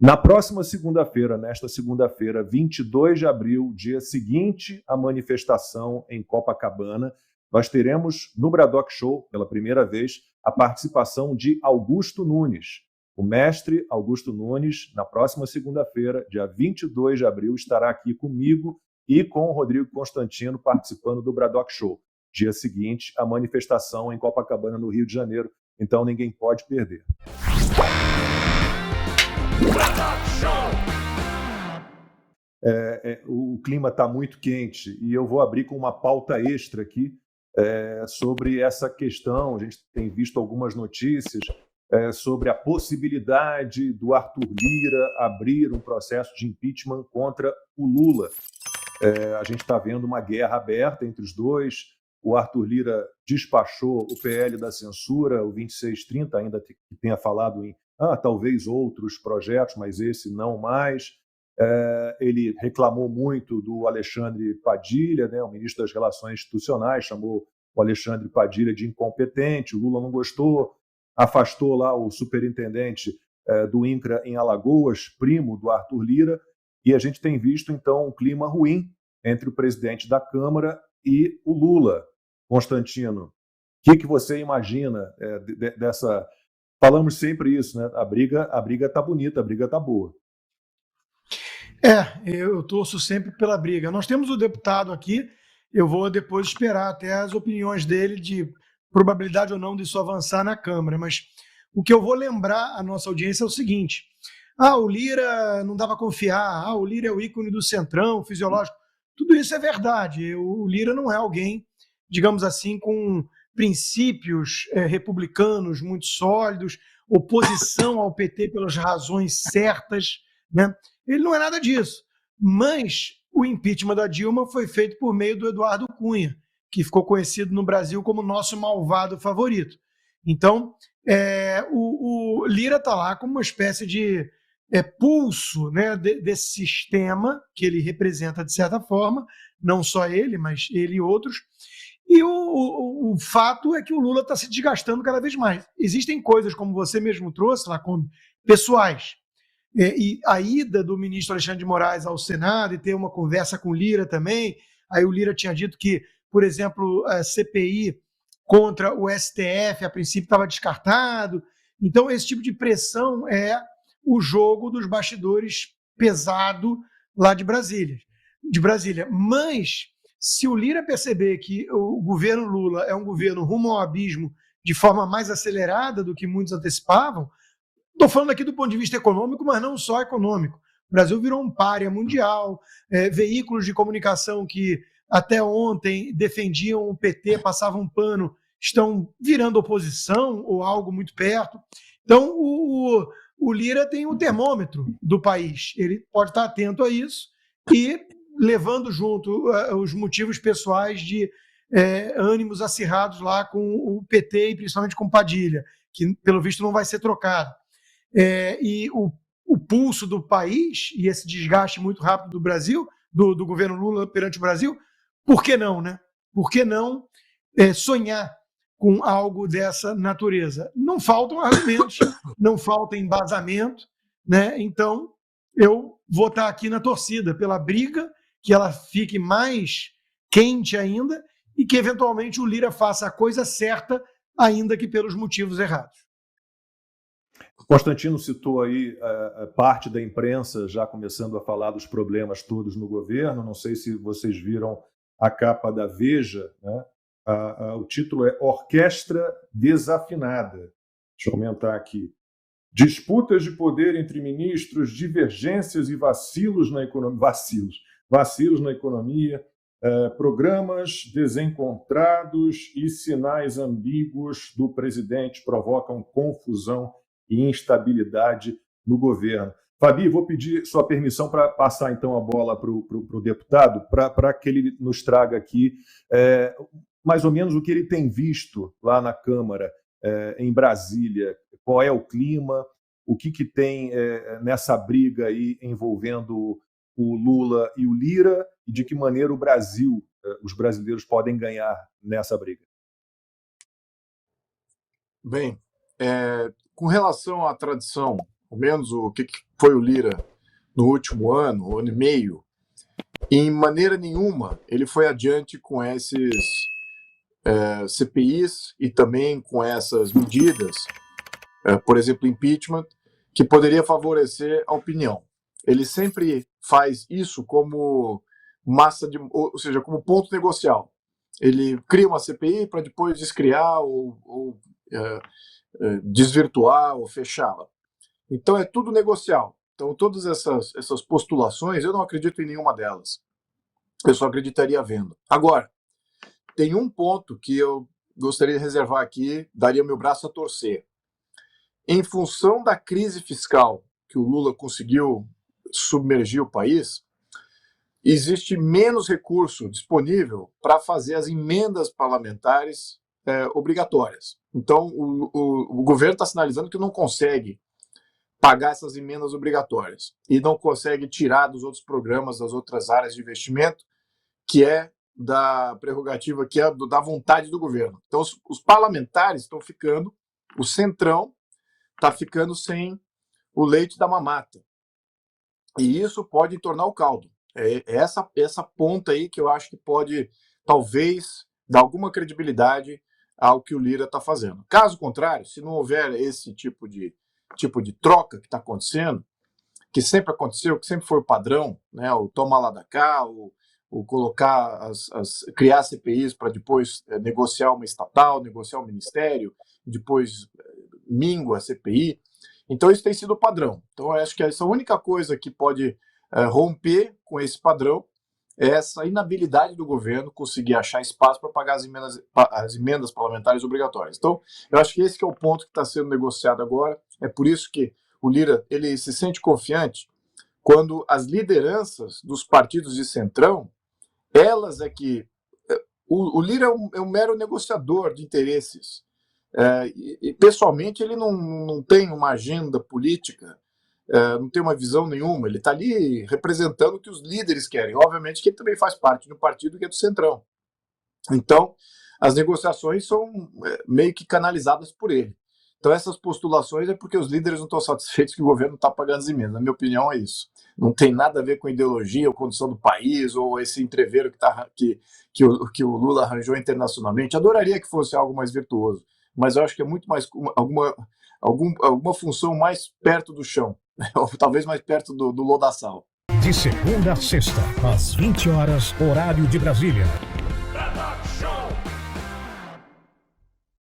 Na próxima segunda-feira, nesta segunda-feira, 22 de abril, dia seguinte à manifestação em Copacabana, nós teremos no Bradock Show, pela primeira vez, a participação de Augusto Nunes. O mestre Augusto Nunes, na próxima segunda-feira, dia 22 de abril, estará aqui comigo e com o Rodrigo Constantino participando do Bradock Show. Dia seguinte, a manifestação em Copacabana, no Rio de Janeiro. Então, ninguém pode perder. O clima está muito quente e eu vou abrir com uma pauta extra aqui sobre essa questão. A gente tem visto algumas notícias sobre a possibilidade do Arthur Lira abrir um processo de impeachment contra o Lula. A gente está vendo uma guerra aberta entre os dois. O Arthur Lira despachou o PL da censura, o 2630, ainda que tenha falado em talvez outros projetos, mas esse não mais. Ele reclamou muito do Alexandre Padilha, né, o ministro das Relações Institucionais, chamou o Alexandre Padilha de incompetente, o Lula não gostou, afastou lá o superintendente do INCRA em Alagoas, primo do Arthur Lira, e a gente tem visto, então, um clima ruim entre o presidente da Câmara e o Lula. Constantino, o que você imagina dessa... Falamos sempre isso, né? A briga está bonita, a briga está boa. Eu torço sempre pela briga. Nós temos o deputado aqui, eu vou depois esperar até as opiniões dele de probabilidade ou não disso avançar na Câmara, mas o que eu vou lembrar à nossa audiência é o seguinte: o Lira não dá para confiar, o Lira é o ícone do centrão, fisiológico. Tudo isso é verdade. O Lira não é alguém, digamos assim, com princípios republicanos muito sólidos, oposição ao PT pelas razões certas, né? Ele não é nada disso. Mas o impeachment da Dilma foi feito por meio do Eduardo Cunha, que ficou conhecido no Brasil como nosso malvado favorito. Então, o Lira está lá como uma espécie de pulso, né, desse sistema que ele representa de certa forma, não só ele, mas ele e outros. E o fato é que o Lula está se desgastando cada vez mais. Existem coisas, como você mesmo trouxe, lá, como pessoais. E a ida do ministro Alexandre de Moraes ao Senado e ter uma conversa com o Lira também. Aí o Lira tinha dito que, por exemplo, a CPI contra o STF, a princípio, estava descartado. Então, esse tipo de pressão é o jogo dos bastidores pesado lá de Brasília. Mas, se o Lira perceber que o governo Lula é um governo rumo ao abismo de forma mais acelerada do que muitos antecipavam, estou falando aqui do ponto de vista econômico, mas não só econômico. O Brasil virou um pária mundial, veículos de comunicação que até ontem defendiam o PT, passavam um pano, estão virando oposição ou algo muito perto. Então, o Lira tem o termômetro do país. Ele pode estar atento a isso e levando junto os motivos pessoais de ânimos acirrados lá com o PT e principalmente com Padilha, que, pelo visto, não vai ser trocado. E o pulso do país e esse desgaste muito rápido do Brasil, do governo Lula perante o Brasil, por que não, né? Por que não sonhar com algo dessa natureza? Não faltam argumentos, não falta embasamento, né? Então, eu vou estar aqui na torcida pela briga, que ela fique mais quente ainda e que, eventualmente, o Lira faça a coisa certa, ainda que pelos motivos errados. Constantino citou aí parte da imprensa já começando a falar dos problemas todos no governo. Não sei se vocês viram a capa da Veja, né? O título é Orquestra Desafinada. Deixa eu aumentar aqui. Disputas de poder entre ministros, divergências e vacilos na economia. Vacilos na economia, programas desencontrados e sinais ambíguos do presidente provocam confusão e instabilidade no governo. Fabi, vou pedir sua permissão para passar então a bola para o deputado, para que ele nos traga aqui mais ou menos o que ele tem visto lá na Câmara, em Brasília. Qual é o clima, o que tem nessa briga aí envolvendo o Lula e o Lira, e de que maneira o Brasil, os brasileiros podem ganhar nessa briga. Bem, com relação à tradição ao menos o que foi o Lira no último ano e meio, em maneira nenhuma ele foi adiante com esses CPIs e também com essas medidas, por exemplo, impeachment, que poderia favorecer a opinião. Ele sempre faz isso como ou seja, como ponto negocial. Ele cria uma CPI para depois descriar ou desvirtuar ou fechá-la. Então é tudo negocial. Então todas essas postulações, eu não acredito em nenhuma delas. Eu só acreditaria vendo. Agora, tem um ponto que eu gostaria de reservar aqui, daria meu braço a torcer. Em função da crise fiscal que o Lula conseguiu submergir o país, existe menos recurso disponível para fazer as emendas parlamentares obrigatórias. Então, o governo está sinalizando que não consegue pagar essas emendas obrigatórias e não consegue tirar dos outros programas, das outras áreas de investimento, que é da prerrogativa, que é da vontade do governo. Então, os parlamentares estão ficando, o centrão está ficando sem o leite da mamata. E isso pode entornar o caldo. É essa ponta aí que eu acho que pode, talvez, dar alguma credibilidade ao que o Lira está fazendo. Caso contrário, se não houver esse tipo de troca que está acontecendo, que sempre aconteceu, que sempre foi o padrão, né, o toma lá da cá, o colocar criar CPIs para depois negociar uma estatal, negociar um ministério, depois mingua a CPI. Então isso tem sido o padrão. Então eu acho que essa única coisa que pode romper com esse padrão é essa inabilidade do governo conseguir achar espaço para pagar as emendas parlamentares obrigatórias. Então eu acho que esse que é o ponto que está sendo negociado agora. É por isso que o Lira ele se sente confiante quando as lideranças dos partidos de centrão, elas é que... O Lira é um mero negociador de interesses. E pessoalmente ele não tem uma agenda política, não tem uma visão nenhuma, ele está ali representando o que os líderes querem. Obviamente que ele também faz parte de um partido que é do centrão. Então, as negociações são meio que canalizadas por ele. Então, essas postulações é porque os líderes não estão satisfeitos que o governo está pagando as emendas. Na minha opinião, é isso. Não tem nada a ver com ideologia ou condição do país ou esse entreveiro que o Lula arranjou internacionalmente. Adoraria que fosse algo mais virtuoso, mas eu acho que é muito mais alguma função mais perto do chão, ou talvez mais perto do lodaçal. De segunda a sexta, às 20 horas, horário de Brasília.